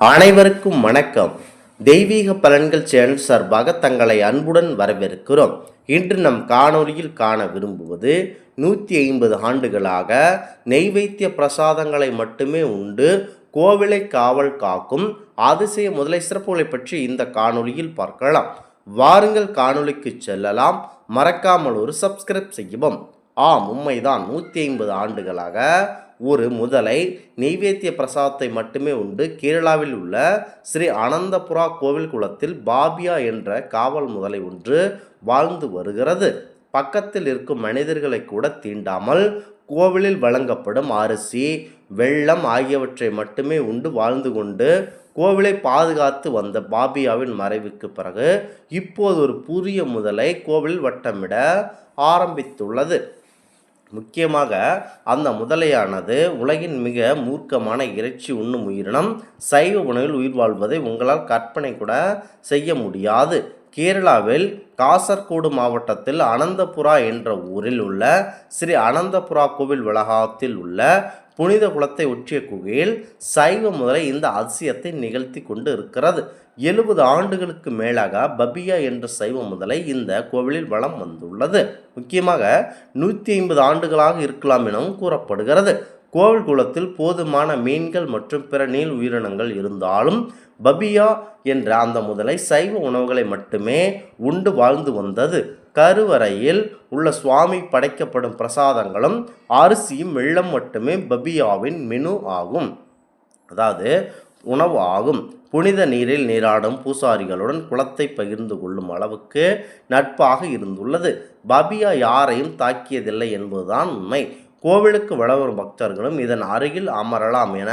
அனைவருக்கும் வணக்கம். தெய்வீக பலன்கள் சேனல் சார்பாக தங்களை அன்புடன் வரவேற்கிறோம். இன்று நம் காணொலியில் காண விரும்புவது 150 ஆண்டுகளாக நெய்வேத்திய பிரசாதங்களை மட்டுமே உண்டு கோவிலை காவல் காக்கும் அதிசய முதலை சிறப்புகளை பற்றி இந்த காணொலியில் பார்க்கலாம். வாருங்கள் காணொலிக்கு செல்லலாம். மறக்காமல் ஒரு சப்ஸ்கிரைப் செய்யவும். உண்மைதான், 150 ஆண்டுகளாக ஒரு முதலை நெய்வேத்திய பிரசாதத்தை மட்டுமே உண்டு கேரளாவில் உள்ள ஸ்ரீ அனந்தபுரா கோவில் குளத்தில் பாபியா என்ற காவல் முதலை ஒன்று வாழ்ந்து வருகிறது. பக்கத்தில் இருக்கும் மனிதர்களை கூட தீண்டாமல் கோவிலில் வழங்கப்படும் அரிசி, வெள்ளம் ஆகியவற்றை மட்டுமே உண்டு வாழ்ந்து கொண்டு கோவிலை பாதுகாத்து வந்த பாபியாவின் மறைவுக்கு பிறகு இப்போது ஒரு புதிய முதலை கோவில் வட்டமிட ஆரம்பித்துள்ளது. முக்கியமாக அந்த முதலையானது உலகின் மிக மூர்க்கமான இறைச்சி உண்ணும் உயிரினம். சைவ உணவில் உயிர் வாழ்வதை உங்களால் கற்பனை கூட செய்ய முடியாது. கேரளாவில் காசர்கோடு மாவட்டத்தில் அனந்தபுரா என்ற ஊரில் உள்ள ஸ்ரீ அனந்தபுரா கோவில் வளாகத்தில் உள்ள புனித குளத்தை ஒற்றிய குகையில் சைவ முதலை இந்த அதிசயத்தை நிகழ்த்தி கொண்டு இருக்கிறது. 70 ஆண்டுகளுக்கு மேலாக பபியா என்ற சைவ முதலை இந்த கோவிலில் வலம் வந்துள்ளது. முக்கியமாக 150 ஆண்டுகளாக இருக்கலாம் எனவும் கூறப்படுகிறது. கோவில் குளத்தில் போதுமான மீன்கள் மற்றும் பிற நீள் உயிரினங்கள் இருந்தாலும் பபியா என்ற அந்த முதலை சைவ உணவுகளை மட்டுமே உண்டு வாழ்ந்து வந்தது. கருவறையில் உள்ள சுவாமி படைக்கப்படும் பிரசாதங்களும் அரிசியும் வெள்ளம் மட்டுமே பபியாவின் மெனு ஆகும், அதாவது உணவு ஆகும். புனித நீரில் நீராடும் பூசாரிகளுடன் குளத்தை பகிர்ந்து கொள்ளும் அளவுக்கு நட்பாக இருந்துள்ளது. பபியா யாரையும் தாக்கியதில்லை என்பதுதான் உண்மை. கோவிலுக்கு வளரும் பக்தர்களும் இதன் அருகில் அமரலாம் என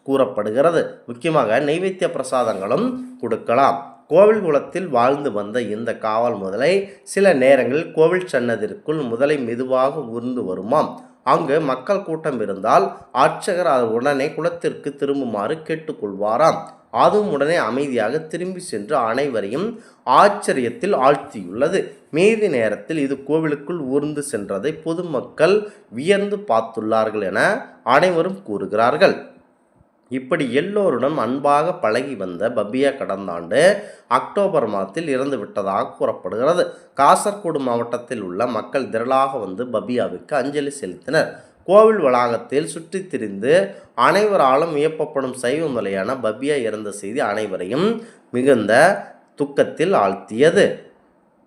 கூறப்படுகிறது. முக்கியமாக நெய்வேத்திய பிரசாதங்களும் கொடுக்கலாம். கோவில் குளத்தில் வாழ்ந்து வந்த இந்த காவல் முதலை சில நேரங்களில் கோவில் சன்னதிற்குள் முதலை மெதுவாக ஊர்ந்து வருமாம். அங்கு மக்கள் கூட்டம் இருந்தால் அர்ச்சகர் உடனே குளத்திற்கு திரும்புமாறு கேட்டுக்கொள்வாராம். அதுவும் உடனே அமைதியாக திரும்பி சென்று அனைவரையும் ஆச்சரியத்தில் ஆழ்த்தியுள்ளது. மீதி நேரத்தில் இது கோவிலுக்குள் ஊர்ந்து சென்றதை பொதுமக்கள் வியந்து பார்த்துள்ளார்கள் என அனைவரும் கூறுகிறார்கள். இப்படி எல்லோருடன் அன்பாக பழகி வந்த பபியா கடந்த ஆண்டு அக்டோபர் மாதத்தில் இறந்து விட்டதாக கூறப்படுகிறது. காசர்கோடு மாவட்டத்தில் உள்ள மக்கள் திரளாக வந்து பபியாவுக்கு அஞ்சலி செலுத்தினர். கோவில் வளாகத்தில் சுற்றித் திரிந்து அனைவராலும் வியப்பப்படும் சைவ முதலையான பபியா இறந்த செய்தி அனைவரையும் மிகுந்த துக்கத்தில் ஆழ்த்தியது.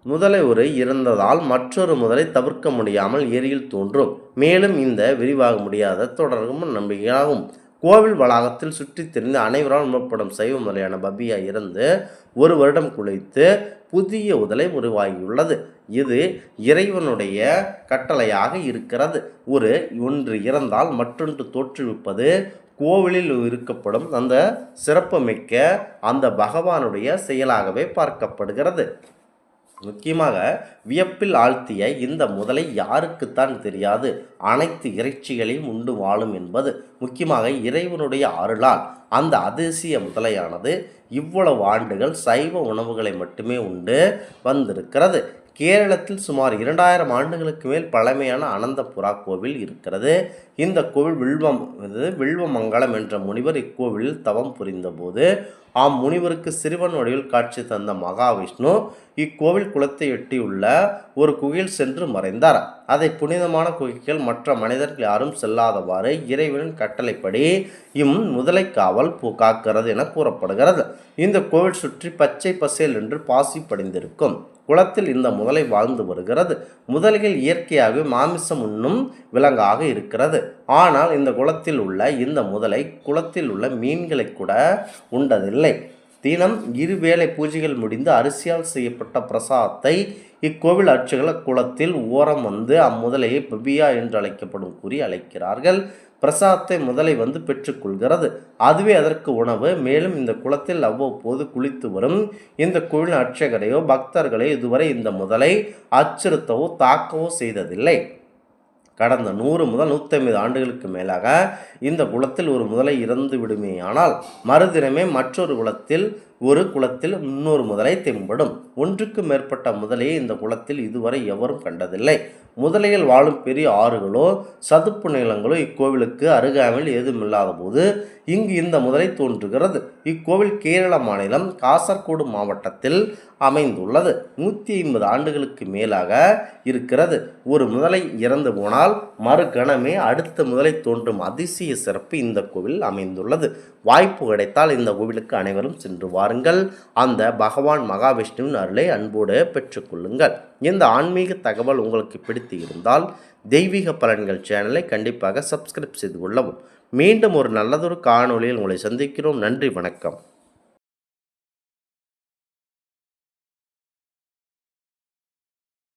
முதலை ஒரு இறந்ததால் மற்றொரு முதலை தவிர்க்க முடியாமல் ஏரியில் தோன்றும். மேலும் இந்த விரிவாக முடியாத தொடரும் நம்பிக்கையாகும். கோவில் வளாகத்தில் சுற்றித் திரிந்து அனைவரால் உணரப்படும் சைவ முதலையான பபியா இறந்து 1 வருடம் குளித்து புதிய முதலை உருவாகியுள்ளது. இது இறைவனுடைய கட்டளையாக இருக்கிறது. ஒன்று இறந்தால் மற்றொன்று தோற்றுவிப்பது கோவிலில் இருக்கப்படும் அந்த சிறப்புமிக்க அந்த பகவானுடைய செயலாகவே பார்க்கப்படுகிறது. முக்கியமாக வியப்பில் ஆழ்த்திய இந்த முதலை யாருக்குத்தான் தெரியாது அனைத்து இறைச்சிகளையும் உண்டு வாழும் என்பது. முக்கியமாக இறைவனுடைய அருளால் அந்த அதிசய முதலையானது இவ்வளவு ஆண்டுகள் சைவ உணவுகளை மட்டுமே உண்டு வந்திருக்கிறது. கேரளத்தில் சுமார் 2000 ஆண்டுகளுக்கு மேல் பழமையான அனந்தபுரா கோவில் இருக்கிறது. இந்த கோவில் வில்வமங்கலம் என்ற முனிவர் இக்கோவிலில் தவம் புரிந்தபோது முனிவருக்கு சிறுவன் வடிவில் காட்சி தந்த மகாவிஷ்ணு இக்கோவில் குளத்தை எட்டியுள்ள ஒரு குகையில் சென்று மறைந்தார். அதை புனிதமான குகைகள் மற்ற மனிதர்கள் யாரும் செல்லாதவாறு இறைவனின் கட்டளைப்படி முதலை காவல் காக்கிறது என கூறப்படுகிறது. இந்த கோவில் சுற்றி பச்சை பசேல் என்று பாசி படிந்திருக்கும். குளத்தில் இந்த முதலை வாழ்ந்து வருகிறது. முதலைகள் இயற்கையாகவே மாமிசம் உண்ணும் விலங்காக இருக்கிறது. ஆனால் இந்த குளத்தில் உள்ள இந்த முதலை குளத்தில் உள்ள மீன்களை கூட உண்டதில்லை. தினம் 2 வேளை பூஜைகள் முடிந்து அரிசியால் செய்யப்பட்ட பிரசாதத்தை இக்கோவில் அர்ச்சகர்கள் குளத்தில் ஓரம் வந்து அம்முதலையை பபியா என்று அழைக்கப்படும் கூறி அழைக்கிறார்கள். பிரசாதத்தை முதலை வந்து பெற்றுக்கொள்கிறது. அதுவே அதற்கு உணவு. மேலும் இந்த குளத்தில் அவ்வப்போது குளித்து வரும் இந்த கோவில் அர்ச்சகரையோ பக்தர்களையோ இதுவரை இந்த முதலை அச்சுறுத்தவோ தாக்கவோ செய்ததில்லை. கடந்த 100 முதல் 150 ஆண்டுகளுக்கு மேலாக இந்த குளத்தில் ஒரு முதலை இறந்து விடுமேயானால் மறுதினமே மற்றொரு குளத்தில் ஒரு குளத்தில் இன்னொரு முதலை தென்படும். ஒன்றுக்கு மேற்பட்ட முதலையை இந்த குளத்தில் இதுவரை எவரும் கண்டதில்லை. முதலைகள் வாழும் பெரிய ஆறுகளோ சதுப்பு நிலங்களோ இக்கோவிலுக்கு அருகாமையில் ஏதுமில்லாத போது இங்கு இந்த முதலை தோன்றுகிறது. இக்கோவில் கேரள மாநிலம் காசர்கோடு மாவட்டத்தில் அமைந்துள்ளது. 150 ஆண்டுகளுக்கு மேலாக இருக்கிறது. ஒரு முதலை இறந்து போனால் மறுகணமே அடுத்த முதலை தோன்றும் அதிசய சிறப்பு இந்த கோவில் அமைந்துள்ளது. வாய்ப்பு கிடைத்தால் இந்த கோவிலுக்கு அனைவரும் சென்று வாருங்கள். அந்த பகவான் மகாவிஷ்ணுவின் அருளை அன்போடு பெற்றுக்கொள்ளுங்கள். இந்த ஆன்மீக தகவல் உங்களுக்கு பிடித்து இருந்தால் தெய்வீக பலன்கள் சேனலை கண்டிப்பாக சப்ஸ்கிரைப் செய்து கொள்ளவும். மீண்டும் ஒரு நல்லதொரு காணொளியில் உங்களை சந்திக்கிறோம். நன்றி, வணக்கம்.